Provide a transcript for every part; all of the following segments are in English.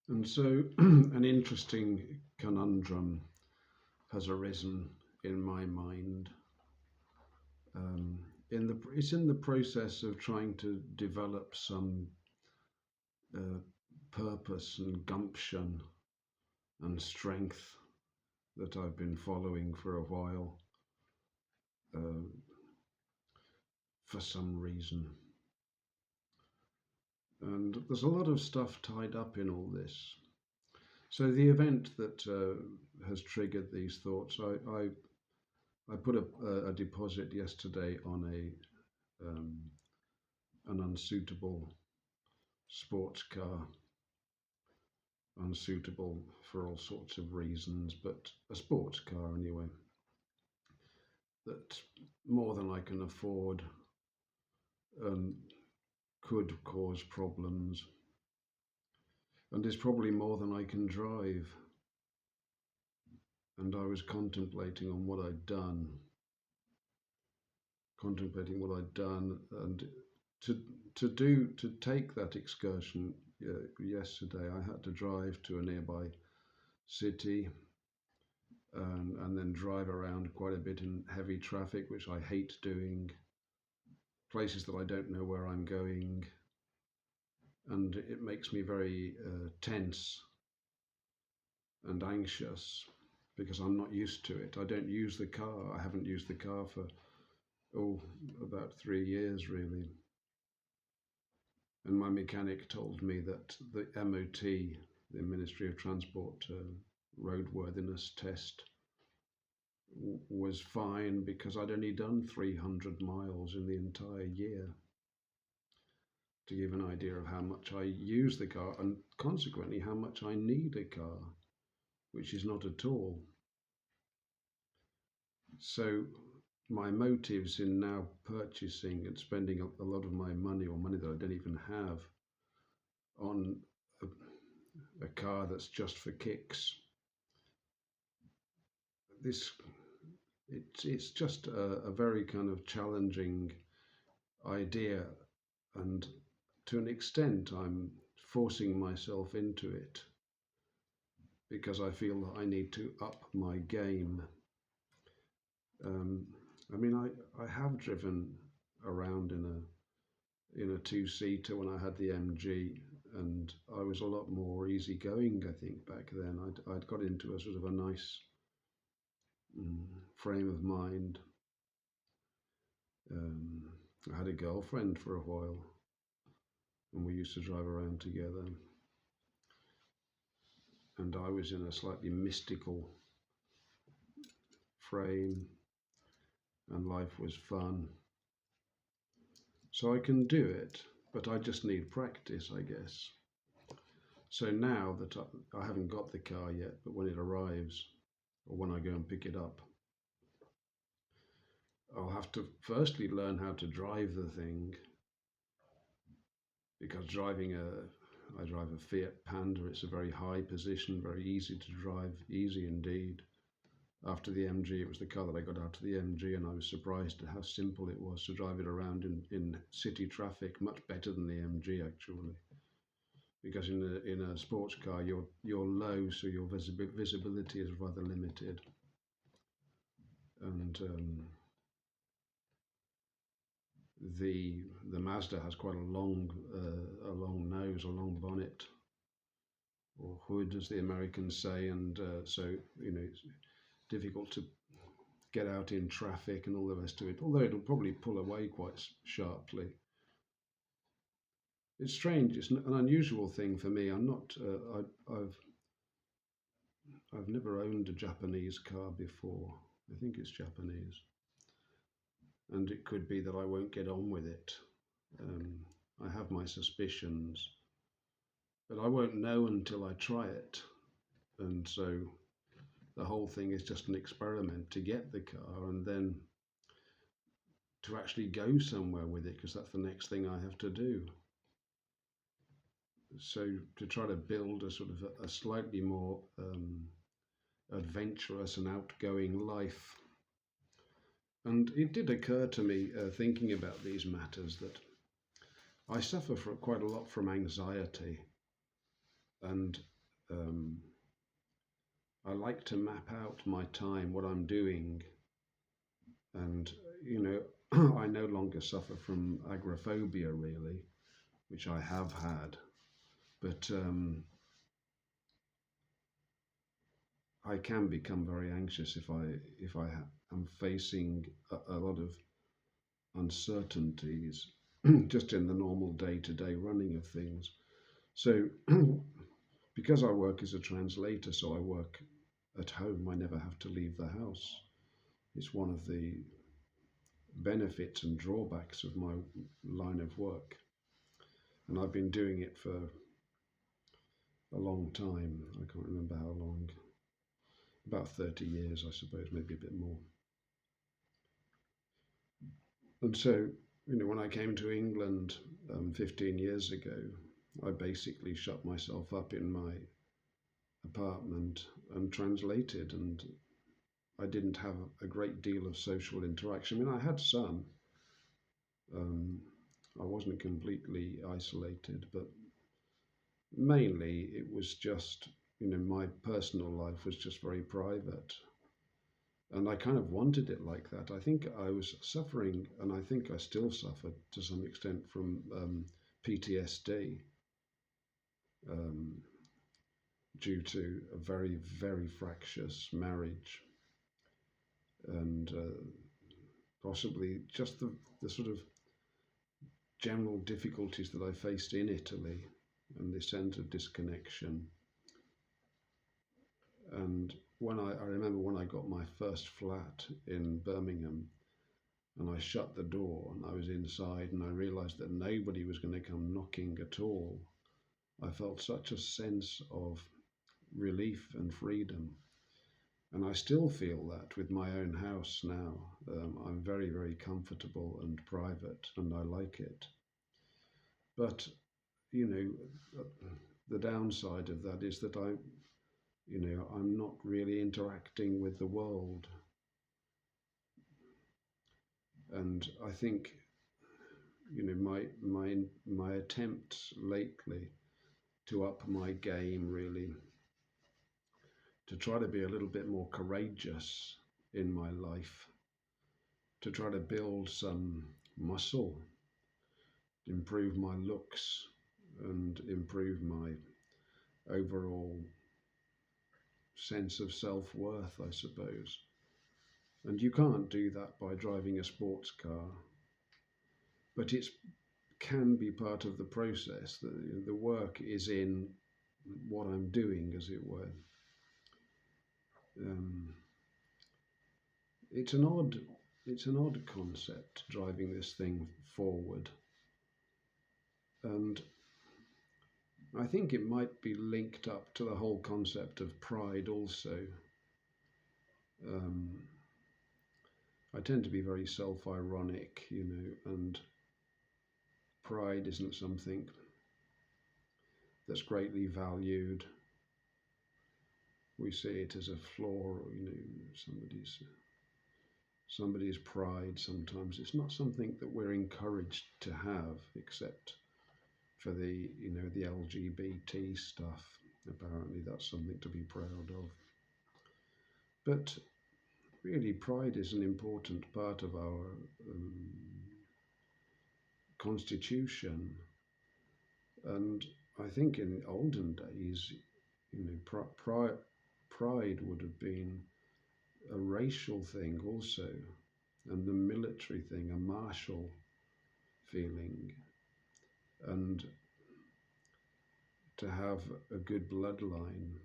And so an interesting conundrum has arisen in my mind. It's in the process of trying to develop some uh, purpose and gumption and strength that I've been following for a while uh, for some reason. And there's a lot of stuff tied up in all this. So the event that has triggered these thoughts, I put a deposit yesterday on an unsuitable sports car, unsuitable for all sorts of reasons, but a sports car anyway, that more than I can afford and could cause problems, and is probably more than I can drive. And I was contemplating on what I'd done, and to take that excursion yesterday, I had to drive to a nearby city and then drive around quite a bit in heavy traffic, which I hate doing, places that I don't know where I'm going, and it makes me very tense and anxious because I'm not used to it. I don't use the car. I haven't used the car for about 3 years really. And my mechanic told me that the MOT, the Ministry of Transport roadworthiness test, was fine because I'd only done 300 miles in the entire year, to give an idea of how much I use the car and consequently how much I need a car, which is not at all. So my motives in now purchasing and spending a lot of my money, or money that I don't even have, on a car that's just for kicks, this it's just a very kind of challenging idea, and to an extent I'm forcing myself into it because I feel that I need to up my game. um, I mean, I have driven around in a two-seater when I had the MG, and I was a lot more easygoing, I think, back then. I'd got into a sort of a nice frame of mind. um, I had a girlfriend for a while, and we used to drive around together. And I was in a slightly mystical frame, and life was fun. So I can do it, but I just need practice, I guess. So now that I haven't got the car yet, but when it arrives, or when I go and pick it up, I'll have to firstly learn how to drive the thing, because I drive a Fiat Panda. It's a very high position, very easy to drive, easy indeed. After the MG, it was the car that I got after the MG, and I was surprised at how simple it was to drive it around in city traffic, much better than the MG actually. Because in a sports car, you're low, so your visibility is rather limited, and the Mazda has quite a long nose, a long bonnet, or hood, as the Americans say, and so it's difficult to get out in traffic and all the rest of it. Although it'll probably pull away quite sharply. It's strange. It's an unusual thing for me. I'm not. I've never owned a Japanese car before. I think it's Japanese, and it could be that I won't get on with it. I have my suspicions, but I won't know until I try it. And so the whole thing is just an experiment to get the car and then to actually go somewhere with it, because that's the next thing I have to do. So to try to build a sort of a slightly more adventurous and outgoing life. And it did occur to me, thinking about these matters, that I suffer quite a lot from anxiety, and Um, I like to map out my time, what I'm doing, and you know, I no longer suffer from agoraphobia really, which I have had, but I can become very anxious if I am facing a lot of uncertainties just in the normal day-to-day running of things. So because I work as a translator, so I work at home, I never have to leave the house. It's one of the benefits and drawbacks of my line of work. And I've been doing it for a long time. I can't remember how long. About 30 years, I suppose, maybe a bit more. And so, when I came to England 15 years ago, I basically shut myself up in my apartment and translated, and I didn't have a great deal of social interaction. I mean, I had some. Um, I wasn't completely isolated, but mainly it was just, my personal life was just very private. And I kind of wanted it like that. I think I was suffering, and I think I still suffer to some extent from PTSD um, due to a very, very fractious marriage and possibly just the sort of general difficulties that I faced in Italy and the sense of disconnection. And I remember when I got my first flat in Birmingham and I shut the door and I was inside and I realized that nobody was going to come knocking at all, I felt such a sense of relief and freedom. And I still feel that with my own house now. I'm very, very comfortable and private and I like it. But, you know, the downside of that is that I'm not really interacting with the world. And I think, my attempts lately to up my game really, to try to be a little bit more courageous in my life, to try to build some muscle, improve my looks, and improve my overall sense of self-worth, I suppose. And you can't do that by driving a sports car, but it can be part of the process. The work is in what I'm doing, as it were. Um, it's an odd concept, driving this thing forward, and I think it might be linked up to the whole concept of pride also. Um, I tend to be very self-ironic, and pride isn't something that's greatly valued. We see it as a flaw, or, somebody's pride. Sometimes it's not something that we're encouraged to have, except for the LGBT stuff. Apparently, that's something to be proud of. But really, pride is an important part of our constitution, and I think in olden days, pride would have been a racial thing also, and the military thing, a martial feeling, and to have a good bloodline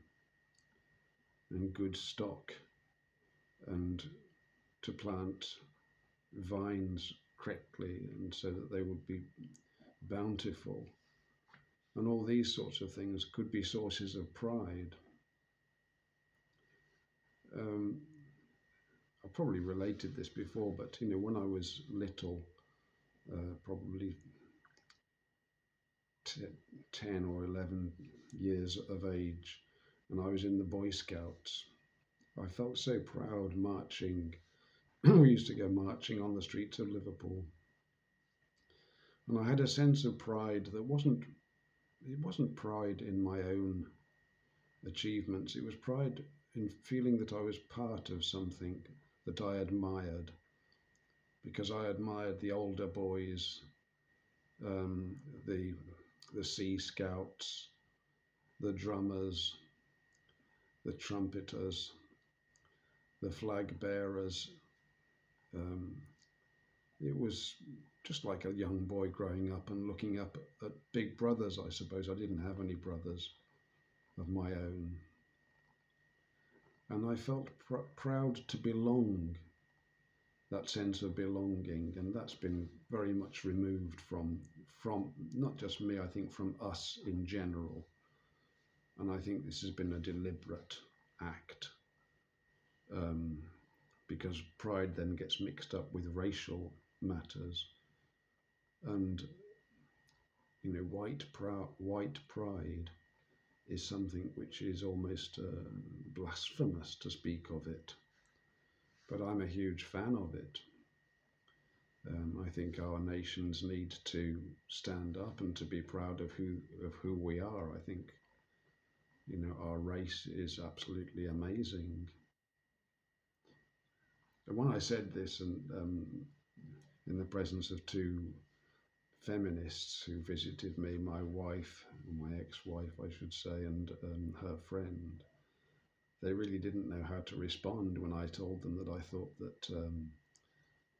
and good stock, and to plant vines correctly, and so that they would be bountiful, and all these sorts of things could be sources of pride. I've probably related this before, but when I was little, probably 10 or 11 years of age, and I was in the Boy Scouts, I felt so proud marching. We used to go marching on the streets of Liverpool, and I had a sense of pride that it wasn't pride in my own achievements. It was pride in feeling that I was part of something that I admired, because I admired the older boys, um, the Sea Scouts, the drummers, the trumpeters, the flag bearers. Um, it was just like a young boy growing up and looking up at big brothers, I suppose. I didn't have any brothers of my own. And I felt proud to belong, that sense of belonging. And that's been very much removed from not just me, I think from us in general. And I think this has been a deliberate act, because pride then gets mixed up with racial matters. And, white pride is something which is almost blasphemous to speak of it. But I'm a huge fan of it. I think our nations need to stand up and to be proud of who we are. I think, our race is absolutely amazing. And when I said this, and in the presence of two feminists who visited me, my wife, my ex-wife, I should say, and her friend, they really didn't know how to respond when I told them that I thought that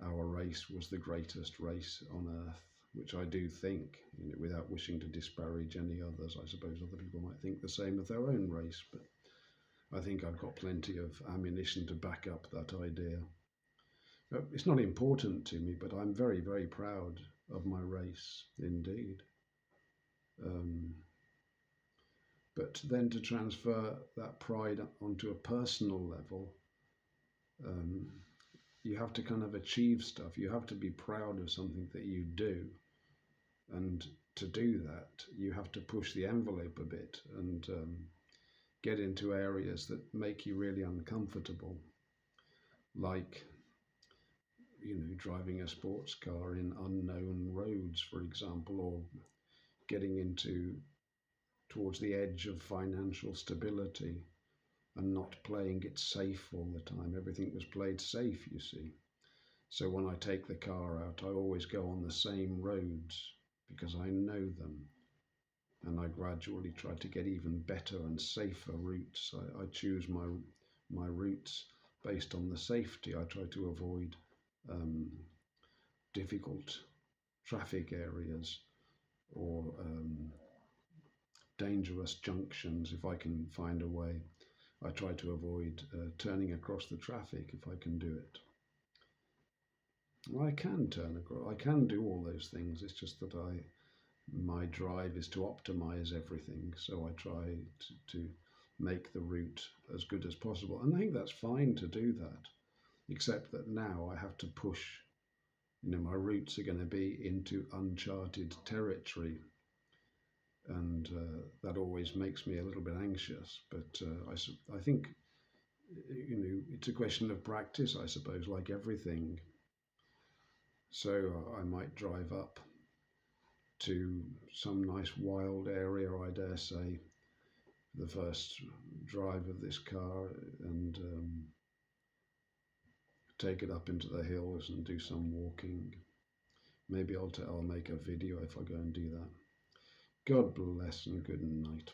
our race was the greatest race on earth, which I do think, without wishing to disparage any others. I suppose other people might think the same of their own race, but I think I've got plenty of ammunition to back up that idea. It's not important to me, but I'm very, very proud of my race indeed. But then to transfer that pride onto a personal level, you have to kind of achieve stuff. You have to be proud of something that you do. And to do that, you have to push the envelope a bit and get into areas that make you really uncomfortable, like, driving a sports car in unknown roads, for example, or getting towards the edge of financial stability and not playing it safe all the time. Everything was played safe, you see. So when I take the car out, I always go on the same roads because I know them. And I gradually try to get even better and safer routes. I choose my routes based on the safety. I try to avoid difficult traffic areas or dangerous junctions if I can find a way. I try to avoid turning across the traffic if I can do it. Well, I can turn across, I can do all those things. It's just that my drive is to optimize everything. So I try to make the route as good as possible. And I think that's fine to do that, except that now I have to push. My routes are going to be into uncharted territory, and that always makes me a little bit anxious. But I think, it's a question of practice, I suppose, like everything. So I might drive up to some nice wild area, I dare say, the first drive of this car, and take it up into the hills and do some walking. Maybe I'll make a video if I go and do that. God bless and good night.